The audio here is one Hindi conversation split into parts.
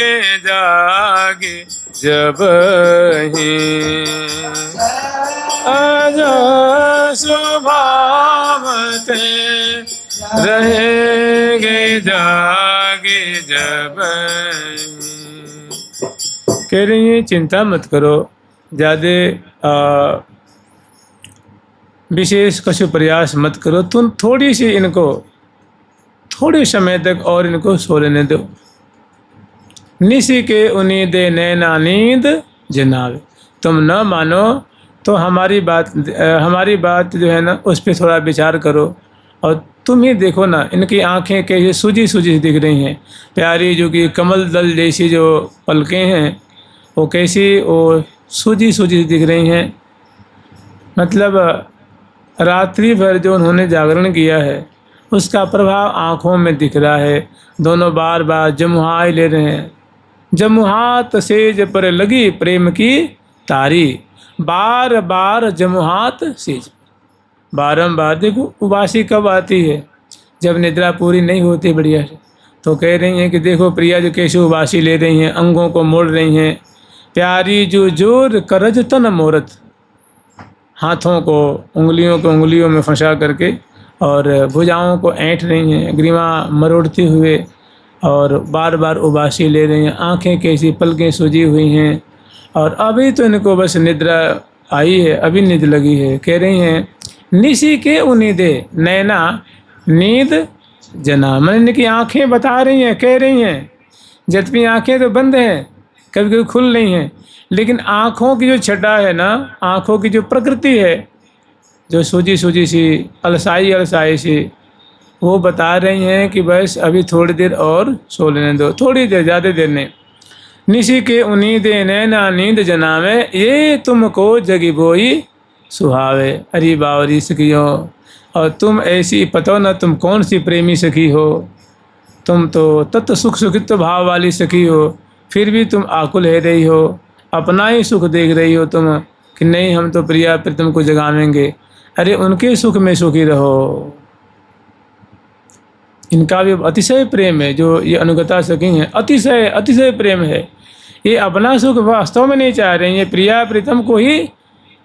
रहेंगे जागे जब ही अज स्वभावते रहेंगे जागे जब ही। कह रही है चिंता मत करो, ज़्यादा विशेष कछु प्रयास मत करो, तुम थोड़ी सी इनको थोड़े समय तक और इनको सो लेने दो। निसी के उनीदे नैना नींद जनावे। तुम न मानो तो हमारी बात जो है ना उस पर थोड़ा विचार करो। और तुम ही देखो ना, इनकी आंखें कैसे सूजी सूजी दिख रही हैं, प्यारी जो कि कमल दल जैसी जो पलकें हैं वो कैसी वो सूजी सूजी दिख रही हैं। मतलब रात्रि भर जो उन्होंने जागरण किया है उसका प्रभाव आँखों में दिख रहा है। दोनों बार बार जमुहाई ले रहे हैं। जमुहात सेज पर लगी प्रेम की तारी, बार बार जमुहात सेज। बारंबार देखो उबासी कब आती है, जब निद्रा पूरी नहीं होती बढ़िया से। तो कह रही हैं कि देखो प्रिया जो कैसे उबासी ले रही हैं, अंगों को मोड़ रही हैं। प्यारी जो जोर करज तन मोरत, हाथों को उंगलियों में फंसा करके और भुजाओं को ऐंठ रही हैं, ग्रीवा मरोड़ते हुए और बार बार उबासी ले रही हैं। आंखें कैसी पलकें सूजी हुई हैं और अभी तो इनको बस निद्रा आई है, अभी नींद लगी है। कह रही हैं निसी के उनीदे नैना नींद जना, मैंने इनकी आँखें बता रही हैं, कह रही हैं। जबकि आँखें तो बंद हैं, कभी कभी खुल रही हैं, लेकिन आँखों की जो छटा है ना, आँखों की जो प्रकृति है जो सूजी सूजी सी अलसाई सी, वो बता रही हैं कि बस अभी थोड़ी देर और सो लेने दो, थोड़ी देर, ज़्यादा देर नहीं। निसी के उनीदे नैना नींद जनावे, ये तुमको जगी बोई सुहावे। अरे बावरी सखियों, और तुम ऐसी पतो न तुम कौन सी प्रेमी सखी हो, तुम तो तत्व सुख सुखित्व भाव वाली सखी हो, फिर भी तुम आकुल है रही हो, अपना ही सुख देख रही हो तुम कि नहीं हम तो प्रिया प्रीतम को जगावेंगे। अरे उनके सुख में सुखी रहो। इनका भी अतिशय प्रेम है, जो ये अनुगता सखी हैं, अतिशय अतिशय प्रेम है। ये अपना सुख वास्तव में नहीं चाह रही हैं, प्रिया प्रीतम को ही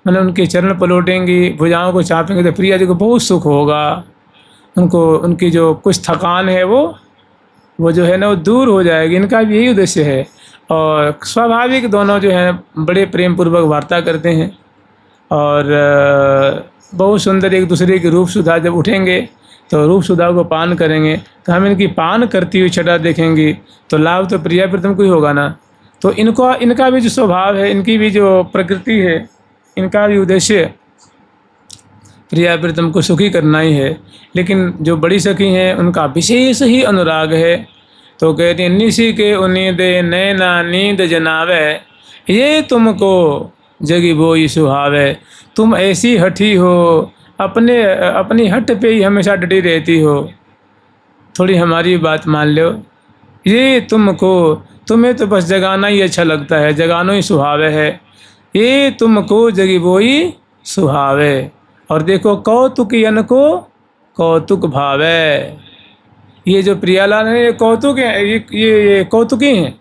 मतलब उनके चरण पलटेंगी, भुजाओं को चापेंगे तो प्रिया जी को बहुत सुख होगा। उनको उनकी जो कुछ थकान है वो जो है ना वो दूर हो जाएगी। इनका भी यही उद्देश्य है। और स्वाभाविक दोनों जो है बड़े प्रेम पूर्वक वार्ता करते हैं और बहुत सुंदर एक दूसरे की रूप सुधा जब उठेंगे तो रूप सुधा को पान करेंगे, तो हम इनकी पान करती हुई छटा देखेंगी तो लाभ तो प्रिया प्रीतम को ही होगा ना। तो इनका भी जो स्वभाव है, इनकी भी जो प्रकृति है, इनका भी उद्देश्य प्रिया प्रीतम को सुखी करना ही है। लेकिन जो बड़ी सखी हैं उनका विशेष ही अनुराग है। तो कहते हैं निसी के उनीदे नैना नींद जनावे, ये तुमको जगी बोई सुहावे। तुम ऐसी हठी हो, अपनी हट पे ही हमेशा डटी रहती हो, थोड़ी हमारी बात मान लो। ये तुम्हें तो बस जगाना ही अच्छा लगता है, जगाना ही सुहावे है। ये तुमको जगी बोई सुहावे। और देखो कौतुकियन को कौतुक भावे। ये जो प्रियालाल है ये कौतुक है, ये कौतुकी हैं,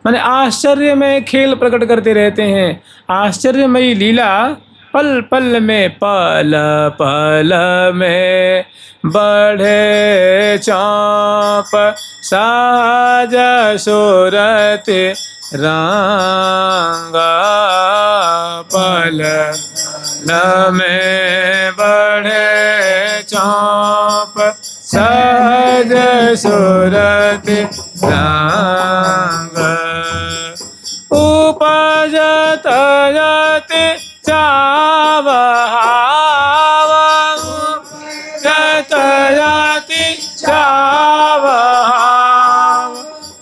माने आश्चर्य में खेल प्रकट करते रहते हैं। आश्चर्यमयी लीला पल पल में, पल पल में बढ़े चाँप साज सूरत रंगा। पल में बढ़े चाँप सहज सूरत रंग। उपजत जति चाव जत जति चाव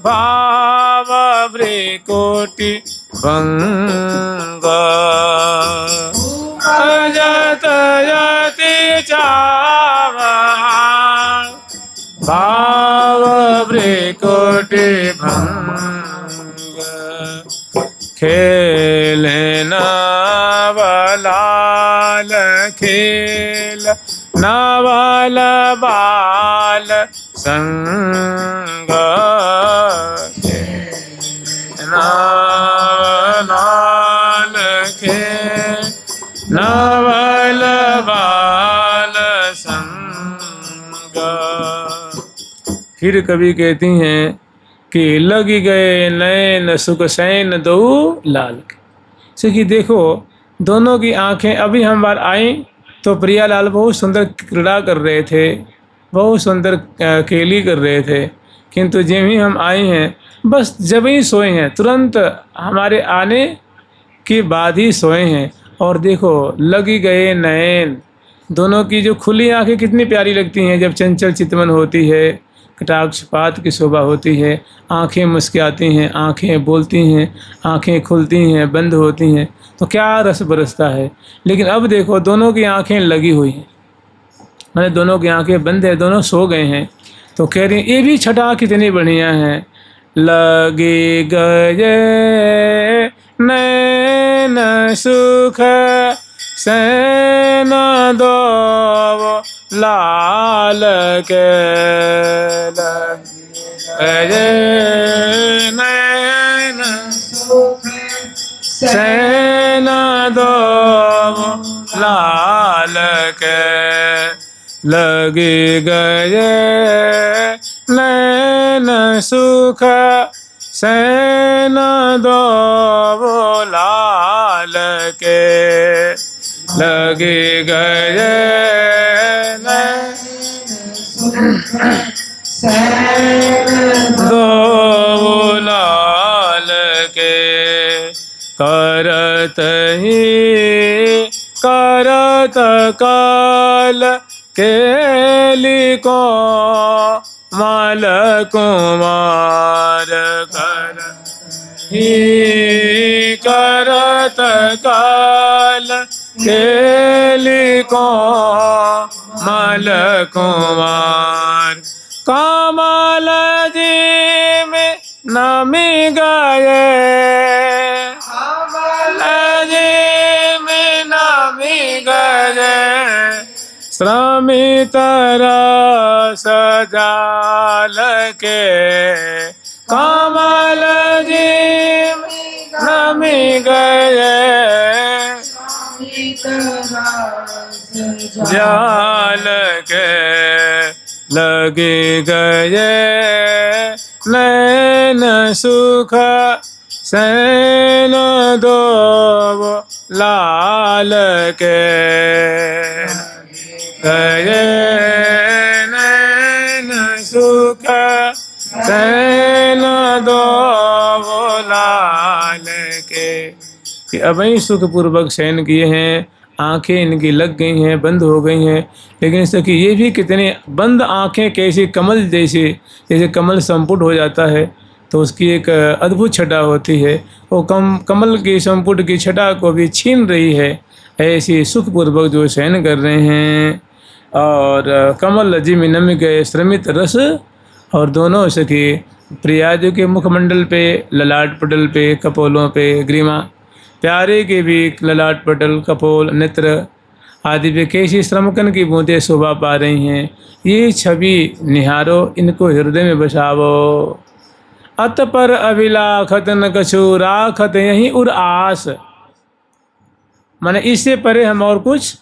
भाव भ्रिकुटि भंग। जत जति चाव भाव भ्रिकुटि भंग। खेल नवलाल खेल नवल बाल संग। नाल के नवल बाल संगा। फिर कवि कहती हैं कि लग गए नैन सुख सैन दो लाल के। कि देखो दोनों की आंखें, अभी हम बार आई तो प्रियालाल बहुत सुंदर क्रीड़ा कर रहे थे, बहुत सुंदर खेली कर रहे थे, किंतु जब ही हम आए हैं बस जब ही सोए हैं, तुरंत हमारे आने के बाद ही सोए हैं। और देखो लगी गए नयन, दोनों की जो खुली आंखें कितनी प्यारी लगती हैं जब चंचल चितवन होती है, कटाक्षपात की शोभा होती है, आंखें मुस्कुराती हैं, आंखें बोलती हैं, आंखें खुलती हैं, बंद होती हैं, तो क्या रस बरसता है। लेकिन अब देखो दोनों की आंखें लगी हुई हैं, मैंने दोनों की आंखें बंद है, दोनों सो गए हैं। तो कह रही ये भी छटा कितनी बढ़िया है। लगे गए नैन सुख सैन दो लाल के, लगे नैन सुख सैन दो लाल के, लगे गए नैन सुख सैन दो लाल के, लगे गए नैन सुख सैन दो लाल के, करत काल केली को माल कुमार, करत काल केली को माल कुमार, कमल जी में नमी गए, कमल जी में नमी गए, श्रमित रस जाल के, कमल जी नमी गए, जाल के, लगे गए नैन सुख सैन दो लाल के, गए नैन सुख सैन दो लाल के। कि अब ही सुखपूर्वक शयन किए हैं, आंखें इनकी लग गई हैं, बंद हो गई हैं, लेकिन सखी ये भी कितने बंद आंखें कैसी कमल जैसे कमल संपुट हो जाता है तो उसकी एक अद्भुत छटा होती है, वो कमल की संपुट की छटा को भी छीन रही है, ऐसी सुखपूर्वक जो शयन कर रहे हैं। और कमल जी में नम गए श्रमित रस, और दोनों सखी प्रियाजू के मुखमंडल पे, ललाट पटल पे, कपोलों पे ग्रीमा, प्यारे के भी ललाट पटल, कपोल, नेत्र आदि पे कैसी श्रमकन की बूंदें शोभा पा रही हैं। ये छवि निहारो, इनको हृदय में बसावो। अत पर अभिलाखत न कछु राखत यहीं उर आस, माने इससे परे हम और कुछ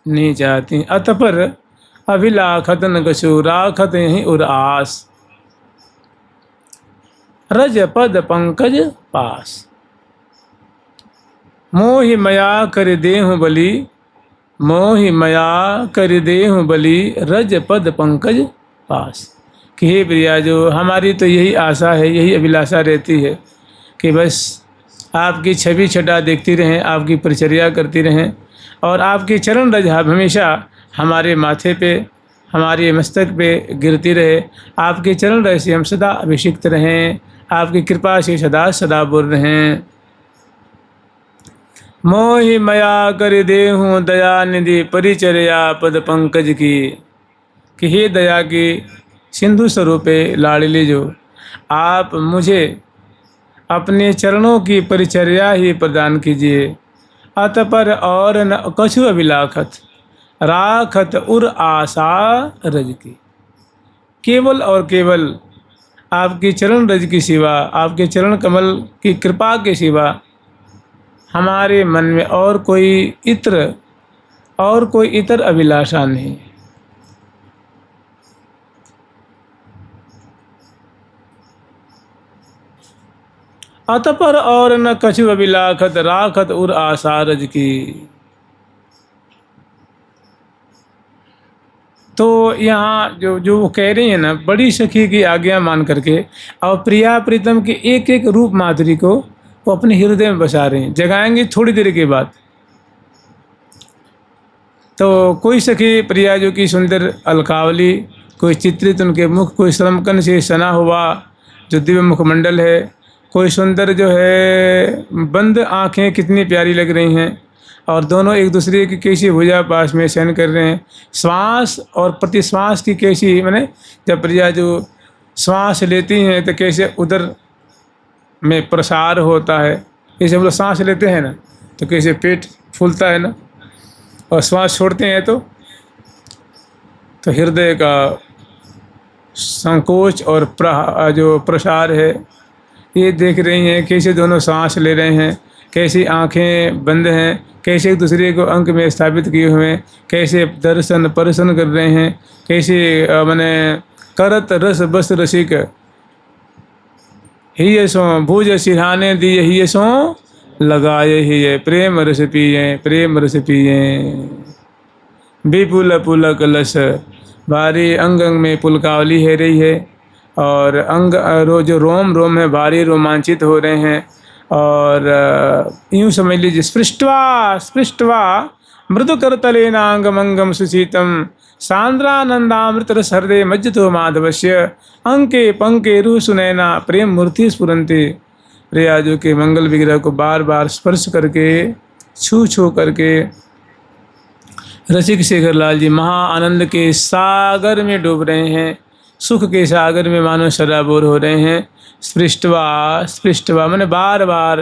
नहीं चाहती। अत पर अभिलाखत न कछु राखत यहीं उर आस, रज पद पंकज पास, मोहि मया कर देहु बलि, मोहि मया कर देहु बलि, रज पद पंकज पास। कि हे प्रिया, जो हमारी तो यही आशा है, यही अभिलाषा रहती है कि बस आपकी छवि छटा देखती रहें, आपकी परिचर्या करती रहें, और आपकी चरण रज हमेशा हमारे माथे पे, हमारे मस्तक पे गिरती रहे। आपके चरण रज से हम सदा अभिषिक्त रहें, आपकी कृपा से सदा सदा बुर रहें। मोहि मया कर देहूँ दया निधि परिचर्या पद पंकज की। कि हे दया की सिंधु स्वरूपे लाडली, जो आप मुझे अपने चरणों की परिचर्या ही प्रदान कीजिए। अत पर और न कछु अभिलाखत राखत उर आशा रज की, केवल और केवल आपकी चरण रज की सिवा, आपके चरण कमल की कृपा के सिवा हमारे मन में और कोई इतर अभिलाषा नहीं। अतपर और न कछु अभिलाखत, राखत उर आशा रज की। तो यहाँ जो वो कह रही है ना, बड़ी सखी की आज्ञा मान करके और प्रिया प्रीतम के एक एक रूप माधुरी को वो अपने हृदय में बसा रहे हैं। जगाएंगे थोड़ी देर के बाद। तो कोई सखी प्रिया जो कि सुंदर अलकावली, कोई चित्रित उनके मुख, कोई श्रमकन से सना हुआ जो दिव्य मुखमंडल है, कोई सुंदर जो है बंद आँखें कितनी प्यारी लग रही हैं, और दोनों एक दूसरे की कैसी भुजा पास में शयन कर रहे हैं। श्वास और प्रतिश्वास की कैसी, माने जब प्रिया जो श्वास लेती हैं तो कैसे उदर में प्रसार होता है, जैसे हम लोग सांस लेते हैं ना तो कैसे पेट फूलता है ना, और श्वास छोड़ते हैं तो हृदय का संकोच और जो प्रसार है ये देख रही हैं। कैसे दोनों सांस ले रहे हैं, कैसी आंखें बंद हैं, कैसे एक दूसरे को अंक में स्थापित किए हुए हैं, कैसे दर्शन परसन कर रहे हैं, कैसे माने करत रस बस रसिक ही सो भुज सिरहाने दिए ही सो लगाए ही प्रेम रस पिए, प्रेम रस पिए। विपुल पुलक लस भारी अंग अंग में पुलकावली है रही है, और अंग जो रोम रोम है भारी रोमांचित हो रहे हैं। और यूँ समझ लीजिए, स्पृष्ट्वा मृदु करतलेनांगमंगम सुशीतम सांद्रानंदामृत रस हृदय मज्जतो माधवस्य अंके पंके रूह सुनैना प्रेम मूर्ति स्फुरन्ति। प्रिया जो के मंगल विग्रह को बार बार स्पर्श करके छू करके रसिक शेखर लाल जी महा आनंद के सागर में डूब रहे हैं, सुख के सागर में मानो सराबोर हो रहे हैं। स्पृष्ट्वा मैंने बार बार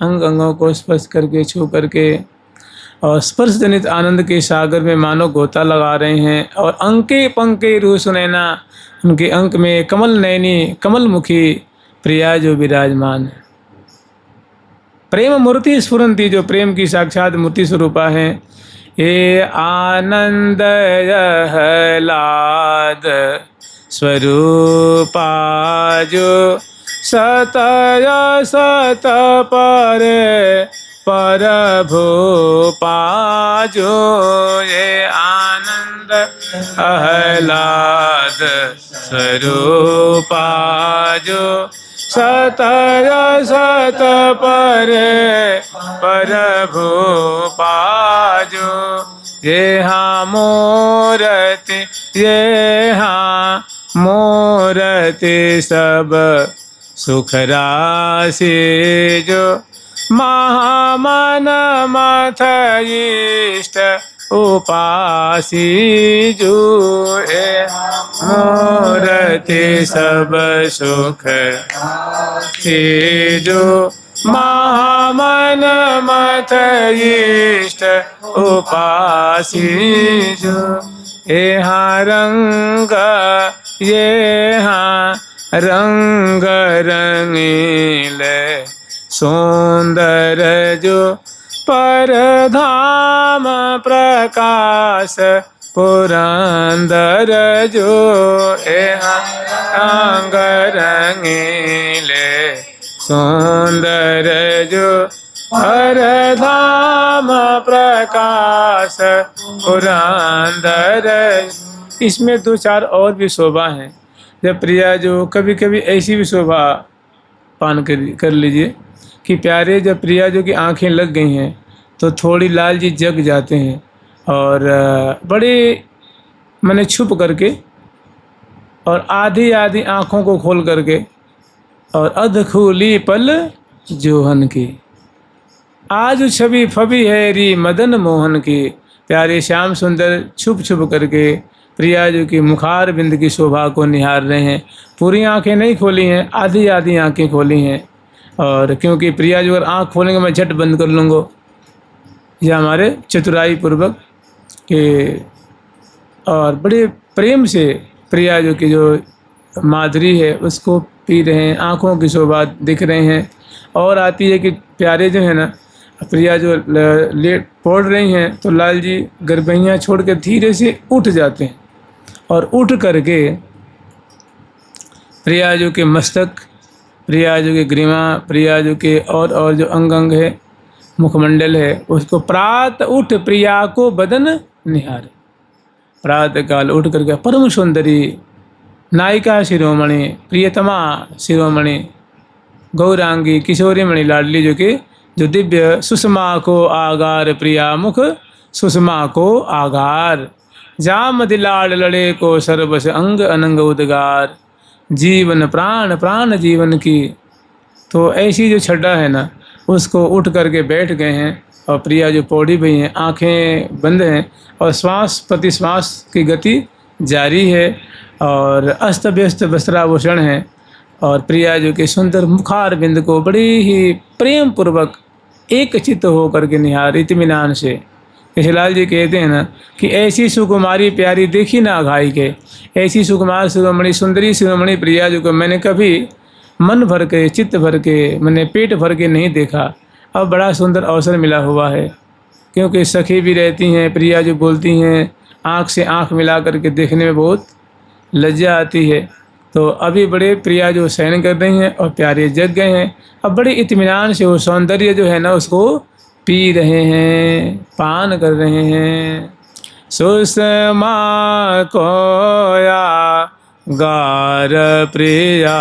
अंग अंगों को स्पर्श करके छू करके और स्पर्श जनित आनंद के सागर में मानो गोता लगा रहे हैं। और अंके पंके रूह सुनैना, उनके अंक में कमल नैनी कमल मुखी प्रिया जो विराजमान है। प्रेम मूर्ति स्फुरंती, जो प्रेम की साक्षात मूर्ति स्वरूपा है। ये आनंद आह्लाद स्वरूपा जो सतय सत पर भूपा जो, ये आनंद आह्लाद स्वरूपा जो सतय सत पर भूपा जो, ये हाँ मूर्ति ये हाँ मूर्ति सब सुख राशि जो महामन मथ इष्ट उपासी जो, ये मूर्ति सब सुख जो महामन मथ इष्ट उपासी जो, यहाँ रंग यहाँ रंग रंगीले सुंदर जो परधाम प्रकाश पुरंदर जो, यहाँ रंग रंगीले सुंदर जो परधाम प्रकाश पुरंदर। इसमें दो चार और भी शोभा हैं। जब प्रिया जो कभी कभी ऐसी भी शोभा पान कर लीजिए कि प्यारे जब प्रिया जो की आंखें लग गई हैं तो थोड़ी लाल जी जग जाते हैं और बड़े मैंने छुप करके और आधी आधी आँखों को खोल करके और अधखूली पल जोहन की, आज छवि फबी है री मदन मोहन की। प्यारे श्याम सुंदर छुप छुप करके प्रिया जो की मुखार बिंद की शोभा को निहार रहे हैं। पूरी आंखें नहीं खोली हैं, आधी आधी आंखें खोली हैं। और क्योंकि प्रिया जो अगर आँख खोलेंगे मैं झट बंद कर लूँगा, यह हमारे चतुराई पूर्वक के और बड़े प्रेम से प्रिया जो की जो माधुरी है उसको पी रहे हैं, आँखों की शोभा दिख रहे हैं। और आती है कि प्यारे जो है ना, प्रिया जो लेट पड़ रही हैं तो लाल जी गरबैयाँ छोड़ के धीरे से उठ जाते हैं और उठ करके प्रिया जो के मस्तक, प्रिया जो के ग्रीवा, प्रिया जो के और जो अंग अंग है, मुखमंडल है, उसको प्रात उठ प्रिया को बदन निहारे। प्रातः काल उठ करके परम सुंदरी नायिका शिरोमणि, प्रियतमा शिरोमणि, गौरांगी किशोरी मणि लाडली जो दिव्य सुषमा को आगार, प्रिया मुख सुषमा को आगार, जाम दिलाड़ लड़े को सर्वस अंग अनंग उद्गार, जीवन प्राण प्राण जीवन की। तो ऐसी जो छड्डा है ना, उसको उठ करके बैठ गए हैं और प्रिया जो पौड़ी हुई हैं, आंखें बंद हैं और श्वास प्रति श्वास की गति जारी है और अस्त व्यस्त वस्त्राभूषण है। और प्रिया जो कि सुंदर मुखार बिंद को बड़ी ही प्रेम पूर्वक एक चित्त हो करके निहार इत्मीनान से। केशलाल जी कहते हैं ना कि ऐसी सुकुमारी प्यारी देखी ना घाई के, ऐसी सुकुमार शिरोमणि सुंदरी शिरोमणि प्रिया जो को मैंने कभी मन भर के, चित्त भर के, मैंने पेट भर के नहीं देखा। अब बड़ा सुंदर अवसर मिला हुआ है, क्योंकि सखी भी रहती हैं, प्रिया जो बोलती हैं, आँख से आँख मिला करके देखने में बहुत लज्जा आती है। तो अभी बड़े प्रिया जो शयन कर रही हैं और प्यारे जग गए हैं, अब बड़े इत्मीनान से वो सौंदर्य जो है ना उसको पी रहे हैं, पान कर रहे हैं। सुषमा कोया गार प्रिया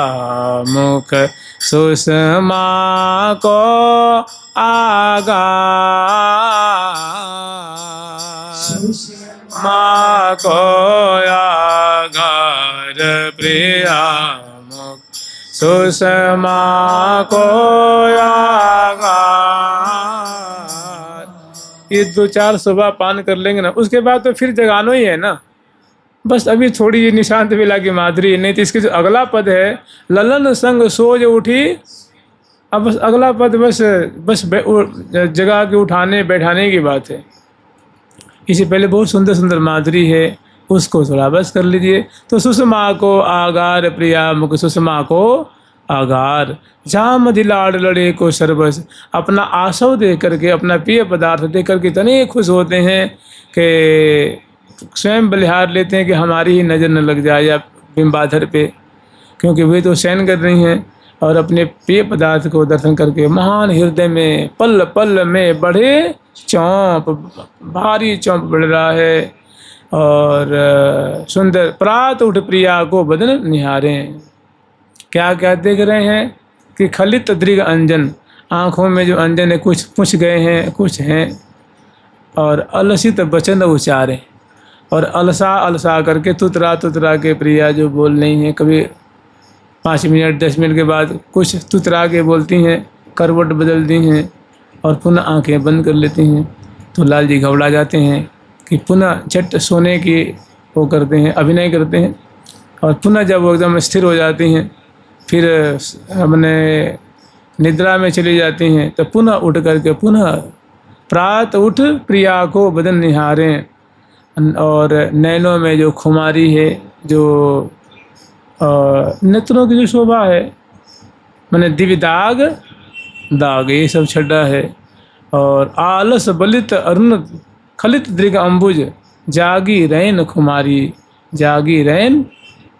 मुख, सुषमा को आगार, सुषमा को आगार प्रिया मुख, सुषमा को आगार। ये 2-4 सुबह पान कर लेंगे ना, उसके बाद तो फिर जगानो ही है ना। बस अभी थोड़ी ये निशांत बेला की माधुरी, नहीं तो इसके जो अगला पद है, ललन संग सोज उठी। अब बस अगला पद बस जगा के उठाने बैठाने की बात है। इससे पहले बहुत सुंदर सुंदर माधुरी है, उसको थोड़ा बस कर लीजिए। तो सुषमा को आगार प्रिया मुख, सुषमा को आगार, जाम दिलाड़ लड़े को सर्वस। अपना आसव दे करके, अपना प्रिय पदार्थ दे करके इतने खुश होते हैं कि स्वयं बलिहार लेते हैं कि हमारी ही नज़र न लग जाए या बिंबाधर पे, क्योंकि वे तो शयन कर रही हैं और अपने प्रिय पदार्थ को दर्शन करके महान हृदय में पल पल में बढ़े चौंप, भारी चौंप बढ़ रहा है। और सुंदर प्रात उठ प्रिया को बदन निहारें। क्या क्या देख रहे हैं कि खलित दृग अंजन, आँखों में जो अंजन है, कुछ पुछ गए हैं, कुछ हैं। और अलसित वचन उच्चारे, और अलसा अलसा करके तुतरा तुतरा के प्रिया जो बोल रही हैं, कभी 5 मिनट 10 मिनट के बाद कुछ तुतरा के बोलती हैं, करवट बदलती हैं और पुनः आंखें बंद कर लेती हैं। तो लाल जी घबरा जाते हैं कि पुनः झट सोने की वो करते हैं, अभिनय करते हैं। और पुनः जब वो एकदम स्थिर हो जाती हैं, फिर अपने निद्रा में चली जाती हैं, तो पुनः उठ करके पुनः प्रात उठ प्रिया को बदन निहारें। और नैनों में जो खुमारी है, जो नेत्रों की जो शोभा है, मैंने दिव्य दाग दाग ये सब छड्डा है। और आलस बलित अरुण खलित दृग अंबुज, जागी रैन खुमारी, जागी रैन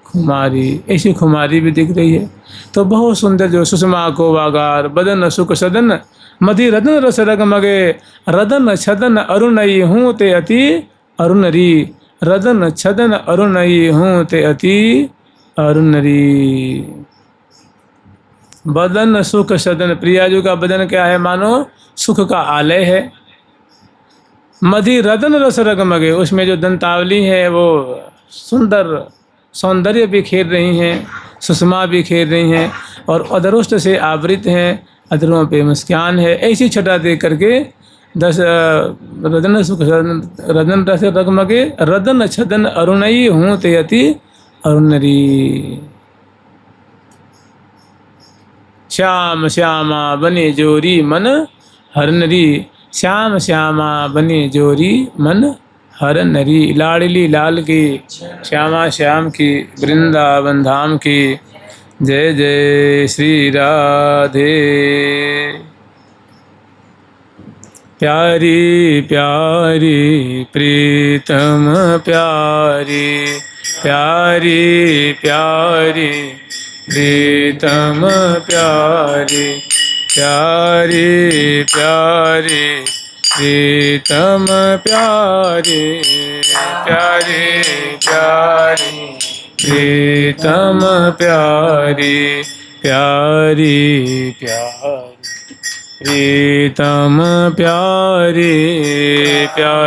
खुमारी, ऐसी खुमारी भी दिख रही है। तो बहुत सुंदर जो सुषमा को वागार, बदन सुख सदन मधि रदन रस रग मगे, रदन छदन अरुणई हूँ ते अति अरुणरी, रदन छदन अरुणई हूँ ते अति अरुणरी। बदन सुख सदन, प्रियाजू का बदन क्या है, मानो सुख का आलय है। मधि रदन रस रग मगे, उसमें जो दंतावली है वो सुंदर सौंदर्य भी खेल रही हैं, सुषमा भी खेल रही हैं और अदरुष्ट से आवृत हैं, अधरों पे मुस्कान है। ऐसी छटा देख करके 10 रदन सुख रदन रस रगमगे, रदन छदन अरुणई हूँ ते अति अरुणरी। श्याम श्यामा बने जोरी मन हरनरी, श्याम श्यामा बने जोरी मन हरन हरी लाडली लाल की, श्यामा श्याम की, वृंदावन धाम की। जय जय श्री राधे। प्यारी प्यारी प्रीतम प्यारी, प्यारी प्यारी प्रीतम प्यारी, प्यारी प्यारी प्रीतम प्यारी, प्यारी प्यारी प्रीतम प्यारी, प्यारी प्यारी प्रीतम प्यारी, प्यारी।